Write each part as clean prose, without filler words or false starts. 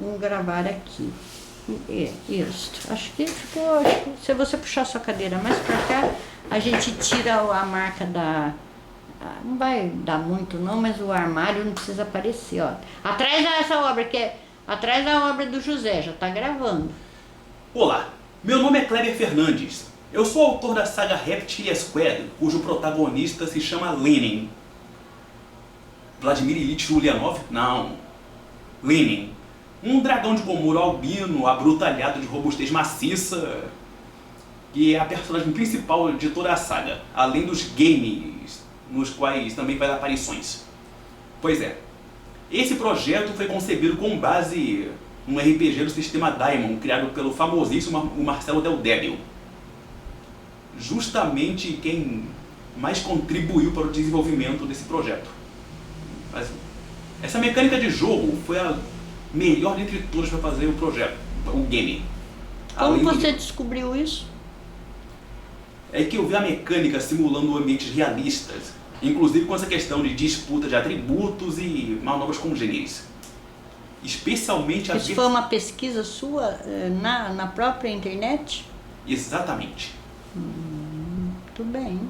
vamos gravar aqui. Isso, acho que ficou, se você puxar sua cadeira mais para cá, a gente tira a marca não vai dar muito não, mas o armário não precisa aparecer, ó. Atrás dessa obra, que é atrás da obra do José, já tá gravando. Olá, meu nome é Kleber Fernandes. Eu sou autor da saga Reptilia Squad, cujo protagonista se chama Lenin. Vladimir Ilyich Ulyanov? Não. Lenin. Um dragão de Komodo albino, abrutalhado de robustez maciça, que é a personagem principal de toda a saga, além dos games, nos quais também faz aparições. Pois é, esse projeto foi concebido com base num RPG do sistema Daimon, criado pelo famosíssimo Marcelo Del Débio. Justamente quem mais contribuiu para o desenvolvimento desse projeto. Mas essa mecânica de jogo foi a melhor dentre todas para fazer o projeto, o game. Como você descobriu isso? É que eu vi a mecânica simulando ambientes realistas, inclusive com essa questão de disputa de atributos e manobras congêneres. Especialmente a... Isso foi uma pesquisa sua na própria internet? Exatamente. Muito bem.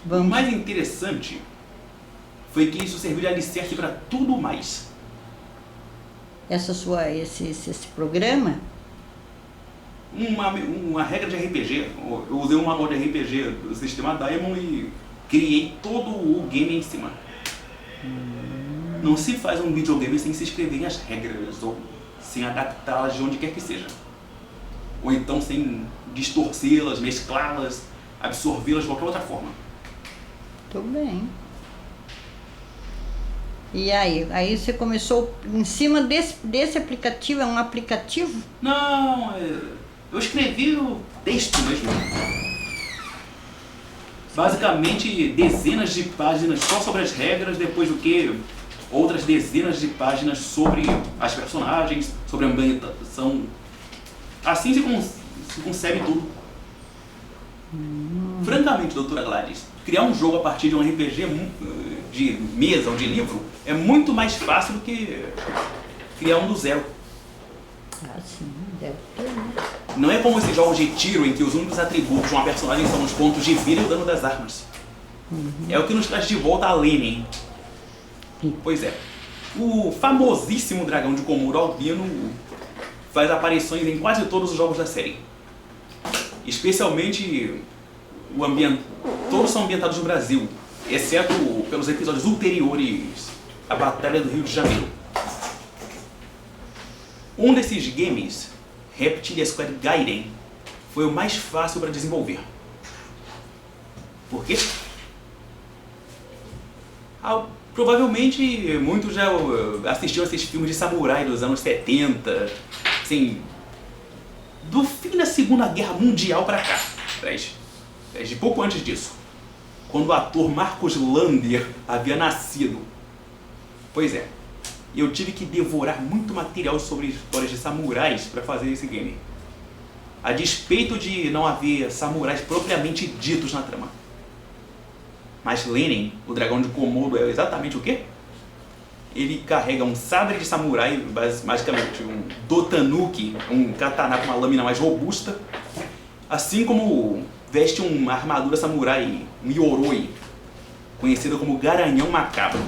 O mais interessante foi que isso serviu de alicerce para tudo mais. Esse programa? Uma regra de RPG. Eu usei um manual de RPG do sistema Daimon e criei todo o game em cima. Não se faz um videogame sem se escrever as regras ou sem adaptá-las de onde quer que seja. Ou então sem distorcê-las, mesclá-las, absorvê-las de qualquer outra forma. Muito bem. E aí você começou em cima desse aplicativo? É um aplicativo? Não, eu escrevi o texto mesmo. Basicamente dezenas de páginas só sobre as regras, depois do que outras dezenas de páginas sobre as personagens, sobre a ambientação. Assim se concebe tudo. Francamente, doutora Gladys, criar um jogo a partir de um RPG de mesa ou de livro é muito mais fácil do que criar um do zero. Ah, sim, deve ter. Não é como esses jogos de tiro em que os únicos atributos de uma personagem são os pontos de vida e o dano das armas. É o que nos traz de volta a Lenin. Pois é, o famosíssimo dragão de Komodo albino faz aparições em quase todos os jogos da série. Especialmente todos são ambientados no Brasil, exceto pelos episódios ulteriores à Batalha do Rio de Janeiro. Um desses games, Reptilia Squad Gaiden, foi o mais fácil para desenvolver. Por quê? Provavelmente muitos já assistiram a esses filmes de samurai dos anos 70, assim, do fim da Segunda Guerra Mundial para cá, de pouco antes disso, quando o ator Marcos Lander havia nascido. Pois é, eu tive que devorar muito material sobre histórias de samurais para fazer esse game, a despeito de não haver samurais propriamente ditos na trama. Mas Lenin, o dragão de Komodo, é exatamente o quê? Ele carrega um sabre de samurai, basicamente um dotanuki, um katana com uma lâmina mais robusta, assim como veste uma armadura samurai, um yoroi, conhecido como Garanhão Macabro.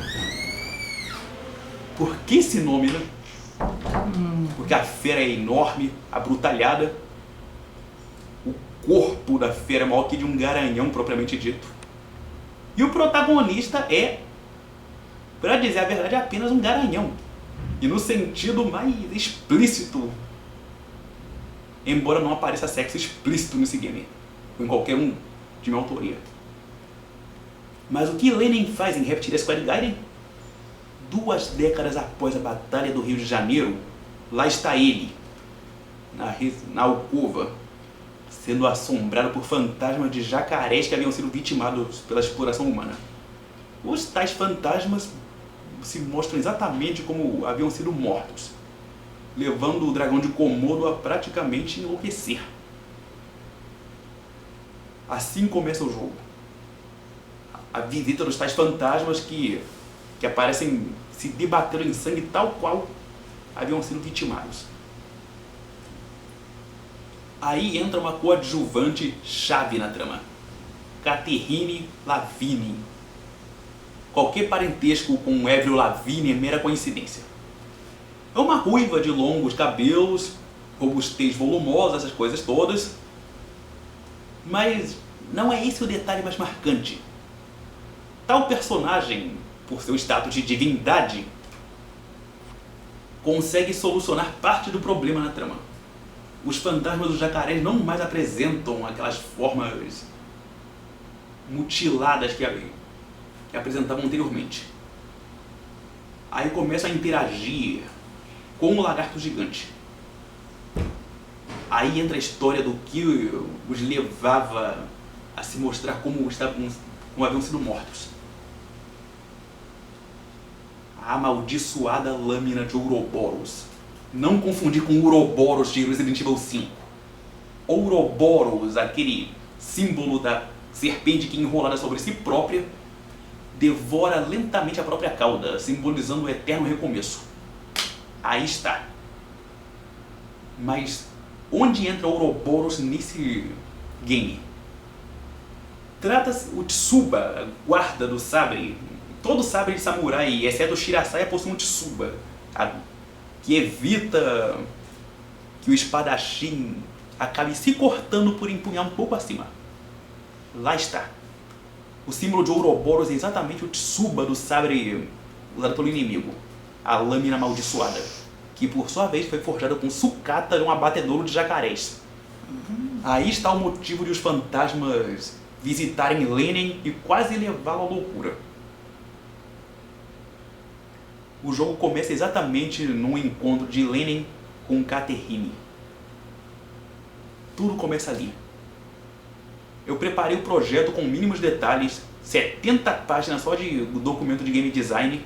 Por que esse nome, né? Porque a fera é enorme, abrutalhada, o corpo da fera é maior que de um garanhão propriamente dito. E o protagonista é, para dizer a verdade, é apenas um garanhão. E no sentido mais explícito. Embora não apareça sexo explícito nesse game, ou em qualquer um de minha autoria. Mas o que Lenin faz em Reptilia Squad Gaiden? 2 décadas após a Batalha do Rio de Janeiro, lá está ele, na alcova, sendo assombrado por fantasmas de jacarés que haviam sido vitimados pela exploração humana. Os tais fantasmas se mostram exatamente como haviam sido mortos, levando o dragão de Komodo a praticamente enlouquecer. Assim começa o jogo. A visita dos tais fantasmas que aparecem se debateram em sangue tal qual haviam sido vitimados. Aí entra uma coadjuvante chave na trama. Catherine Lavigne. Qualquer parentesco com Avril Lavigne é mera coincidência. É uma ruiva de longos cabelos, robustez volumosa, essas coisas todas. Mas não é esse o detalhe mais marcante. Tal personagem, por seu status de divindade, consegue solucionar parte do problema na trama. Os fantasmas dos jacarés não mais apresentam aquelas formas mutiladas que apresentavam anteriormente. Aí começam a interagir com o lagarto gigante. Aí entra a história do que os levava a se mostrar como haviam sido mortos. A amaldiçoada lâmina de Ouroboros. Não confundir com Ouroboros de Resident Evil 5. Ouroboros, aquele símbolo da serpente que, enrolada sobre si própria, devora lentamente a própria cauda, simbolizando o eterno recomeço. Aí está. Mas onde entra Ouroboros nesse game? Trata-se o Tsuba, guarda do sabre. Todo sabre de samurai, exceto o Shirasaya, possui um Tsuba, que evita que o espadachim acabe se cortando por empunhar um pouco acima. Lá está. O símbolo de Ouroboros é exatamente o Tsuba do sabre usado pelo inimigo, a lâmina amaldiçoada, que por sua vez foi forjada com sucata de um abatedouro de jacarés. Aí está o motivo de os fantasmas visitarem Lenin e quase levá-lo à loucura. O jogo começa exatamente num encontro de Lenin com Catherine. Tudo começa ali. Eu preparei o projeto com mínimos detalhes, 70 páginas só de documento de game design,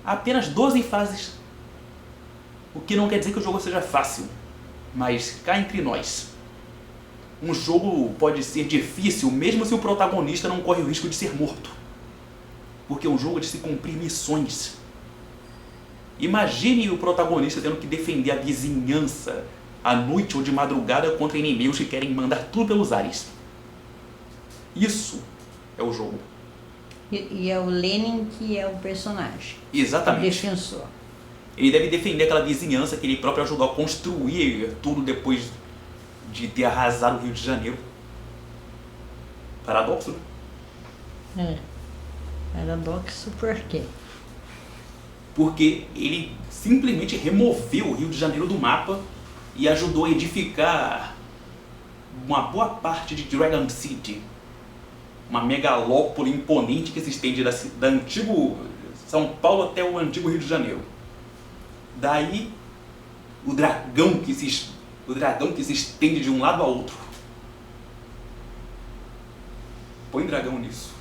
apenas 12 fases, o que não quer dizer que o jogo seja fácil, mas cá entre nós. Um jogo pode ser difícil mesmo se o protagonista não corre o risco de ser morto, porque é um jogo de se cumprir missões. Imagine o protagonista tendo que defender a vizinhança à noite ou de madrugada contra inimigos que querem mandar tudo pelos ares. Isso é o jogo. E é o Lenin que é o personagem. Exatamente. O defensor. Ele deve defender aquela vizinhança que ele próprio ajudou a construir tudo depois de ter arrasado o Rio de Janeiro. Paradoxo, né? Paradoxo por quê? Porque ele simplesmente removeu o Rio de Janeiro do mapa e ajudou a edificar uma boa parte de Dragon City, uma megalópole imponente que se estende da antigo São Paulo até o antigo Rio de Janeiro. Daí o dragão que se estende de um lado a outro. Põe dragão nisso.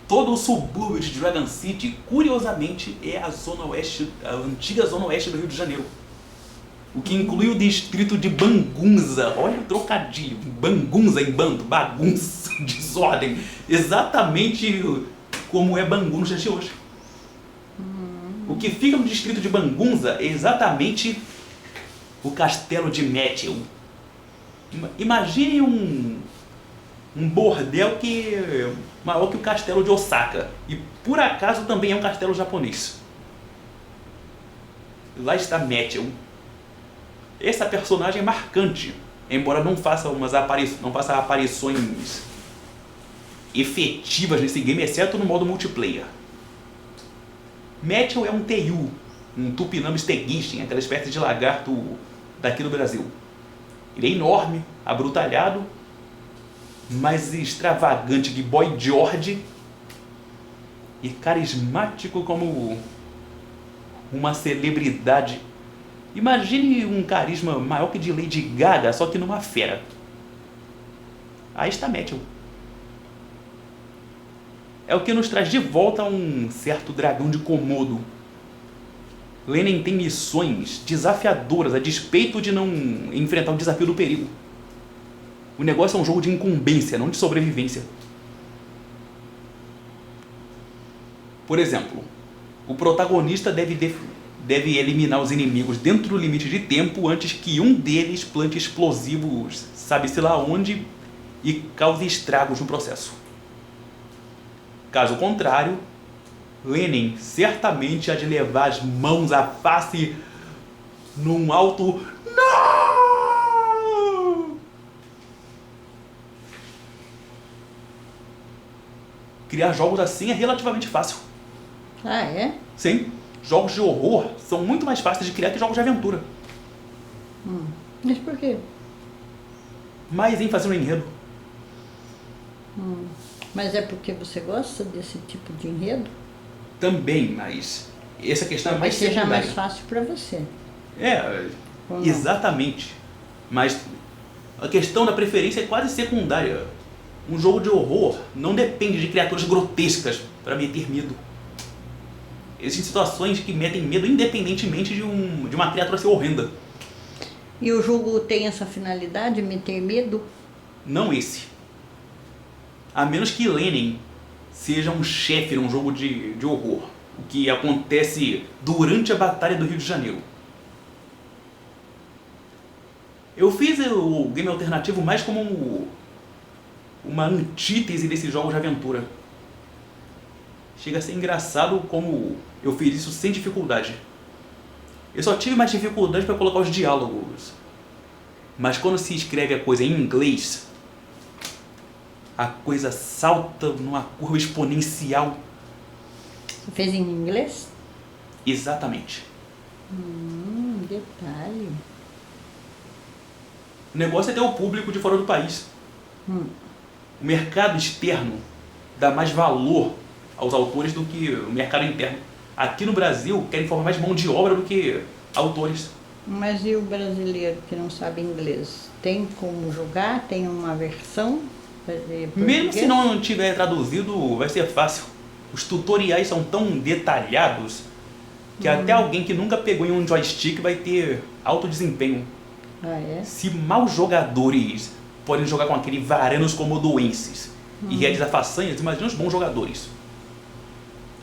Todo o subúrbio de Dragon City, curiosamente, é a antiga zona oeste do Rio de Janeiro. O que inclui o distrito de Bangunza. Olha o trocadilho. Bangunza em bando, bagunça, desordem. Exatamente como é Bangu nos dias de hoje. O que fica no distrito de Bangunza é exatamente o castelo de Metel. Imagine um bordel que é maior que o castelo de Osaka. E por acaso também é um castelo japonês. Lá está Metel. Essa personagem é marcante, embora não faça aparições efetivas nesse game, exceto no modo multiplayer. Metel é um Teiu, um Tupinambás teguixin, aquela espécie de lagarto daqui do Brasil. Ele é enorme, abrutalhado, mas extravagante que Boy George e carismático como uma celebridade. Imagine um carisma maior que de Lady Gaga, só que numa fera. Aí está Metel. É o que nos traz de volta a um certo dragão de Komodo. Lenin tem missões desafiadoras a despeito de não enfrentar o desafio do perigo. O negócio é um jogo de incumbência, não de sobrevivência. Por exemplo, o protagonista deve eliminar os inimigos dentro do limite de tempo antes que um deles plante explosivos, sabe-se lá onde, e cause estragos no processo. Caso contrário, Lenin certamente há de levar as mãos à face num alto "Não!". Criar jogos assim é relativamente fácil. Ah, é? Sim, jogos de horror são muito mais fáceis de criar que jogos de aventura. Mas por quê? Mais ênfase no enredo. Mas é porque você gosta desse tipo de enredo? Também, mas essa questão é mais Talvez seja secundária. mais fácil para você. É, Ou não? exatamente. Mas a questão da preferência é quase secundária. Um jogo de horror não depende de criaturas grotescas para meter medo. Existem situações que metem medo independentemente de uma criatura ser horrenda. E o jogo tem essa finalidade, meter medo? Não esse. A menos que Lenin seja um chefe num jogo de horror. O que acontece durante a Batalha do Rio de Janeiro. Eu fiz o game alternativo mais como uma antítese desses jogos de aventura. Chega a ser engraçado como eu fiz isso sem dificuldade. Eu só tive mais dificuldade para colocar os diálogos. Mas quando se escreve a coisa em inglês, a coisa salta numa curva exponencial. Você fez em inglês? Exatamente. Detalhe. O negócio é ter o público de fora do país. O mercado externo dá mais valor aos autores do que o mercado interno. Aqui no Brasil, querem formar mais mão de obra do que autores. Mas e o brasileiro que não sabe inglês? Tem como jogar? Tem uma versão? Mesmo se não tiver traduzido, vai ser fácil. Os tutoriais são tão detalhados que até alguém que nunca pegou em um joystick vai ter alto desempenho. Ah, é? Se maus jogadores podem jogar com aquele varanos comodoenses e realizar façanhas, imagina os bons jogadores.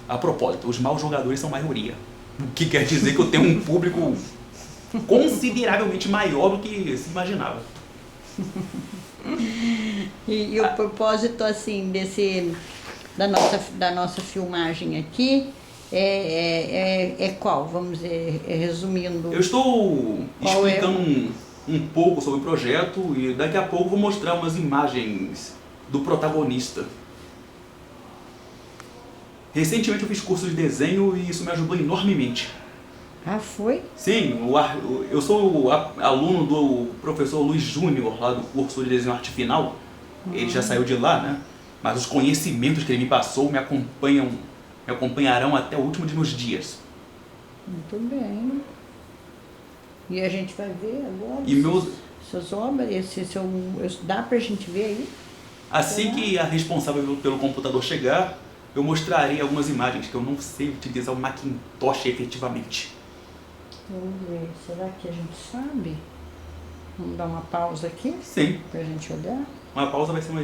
A propósito, os maus jogadores são maioria. O que quer dizer que eu tenho um público consideravelmente maior do que se imaginava. E o propósito, assim, da nossa filmagem aqui é qual? Vamos dizer, resumindo. Eu estou Qual é explicando um pouco sobre o projeto e daqui a pouco vou mostrar umas imagens do protagonista. Recentemente eu fiz curso de desenho e isso me ajudou enormemente. Ah, foi? Sim, eu sou aluno do professor Luiz Júnior, lá do curso de desenho arte final. Ele já saiu de lá, né? Mas os conhecimentos que ele me passou me acompanharão até o último de meus dias. Muito bem. E a gente vai ver agora E meus, suas obras, dá pra gente ver aí? assim que a responsável pelo computador chegar, eu mostrarei algumas imagens que eu não sei utilizar o Macintosh efetivamente. Vamos ver, será que a gente sabe? Vamos dar uma pausa aqui Sim, pra gente olhar? uma pausa vai ser uma